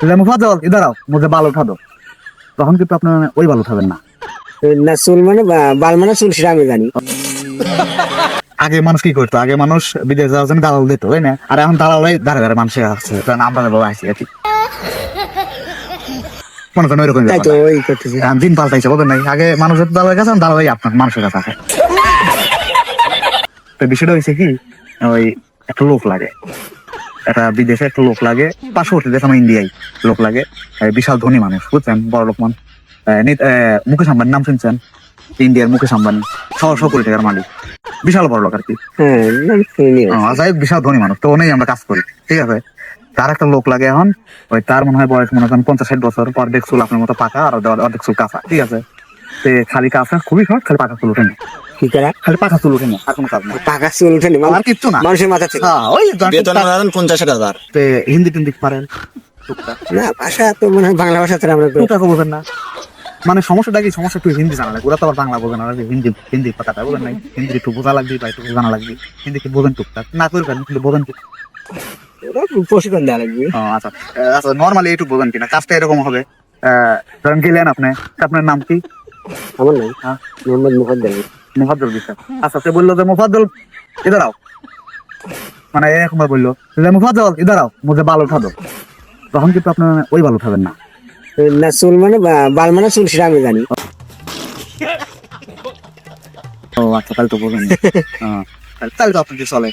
মুফাজ্জল ইধার আও মুঝে বাল উঠা দো, তখন কিন্তু আপনার ওই বাল উঠাবেন না। না চুল মানে বাল মানে চুল, সেটা আমি জানি। আগে মানুষ কি করতো, আগে মানুষ বিদেশ যাওয়ার জন্য দালাল দিত, তাই না? আর এখন দালালাই ধারে ধারে মানুষের আছে, কারণ আমরা বাবা আছি আর কি, মনে করেন ওইরকম তাই তো ওই করতেছি। দিন পাল্টাইছে বলেন নাই, আগে মানুষের দালালের কাছে, দালালাই আপনার মানুষের কাছে আছে। তো বিষয়টা হয়েছে কি, ওই একটা লোক লাগে, একটা বিদেশে একটা লোক লাগে, পার্শ্ববর্তী দেশ আমার ইন্ডিয়ায় লোক লাগে, বিশাল ধনী মানুষ, বুঝছেন, বড় লোক মানুষ। মুকেশ আম্বানির নাম শুনছেন? ইন্ডিয়ার মুকেশ আম্বানি 600 কোটি টাকার মালিক, বিশাল বড় লোক আর কি। হ্যাঁ, নাম শুনিনি। বিশাল ধনী মানুষ, তো ওনেই আমরা কাজ করি, ঠিক আছে। তার একটা লোক লাগে এখন, ওই তার মনে হয় বয়স মনে করেন 50-60 বছর, অর্ধেক চুল আপনার মতো পাকা আর অর্ধেক চুল কাঁচা, ঠিক আছে। সে খালি কাঁচা, খুবই শর্ট, খালি পাকা চুল ওঠে না, কি করা? খালি পাকা চুল ওঠে না, আর কোনো কাজ না, পাকা চুল উঠেনি আর কিচ্ছু না। মানুষের মাথা থেকে। হ্যাঁ, ওই বেতন 50,000। তে হিন্দি টিন্দি পারেন টুকটাক, না, ভাষা তো মনে হয় বাংলা ভাষা ছাড়া আমরা তো টুকটাক বোঝেন না। মানে সমস্যাটা কি, সমস্যা একটু হিন্দি জানা লাগে, ওরা তো আবার বাংলা বোঝে না, ওরা যে হিন্দি কথাটা বোঝেন নাই, হিন্দি একটু বোঝা লাগবে বা একটু জানা লাগবে, হিন্দি কি বোঝেন টুকটাক, না করবেন কিন্তু বোঝেন কি। ওরা প্রশিক্ষণ দেওয়া লাগবে। আচ্ছা আচ্ছা, নর্মালি একটু বোঝেন কিনা, কাজটা এরকম হবে। ধরেন গেলেন আপনি, আপনার নাম কি? আমার নাই, হ্যাঁ, মোহাম্মদ মুফাদ্দল। মুফাদ্দল বিশ্বাস। আচ্ছা, সে বললো যে মুফাদ্দল ইধার আও, মানে এরকম বললো যে মুফাদ্দল ইধার আও মুঝে বাল উঠা দো, তখন কিন্তু আপনার ওই বাল উঠাবেন না। না চুল মানে বাল মানে চুল, সেটা আমি জানি। ও আচ্ছা, তাহলে তো বোঝেন। তাহলে তো আপনার চলে।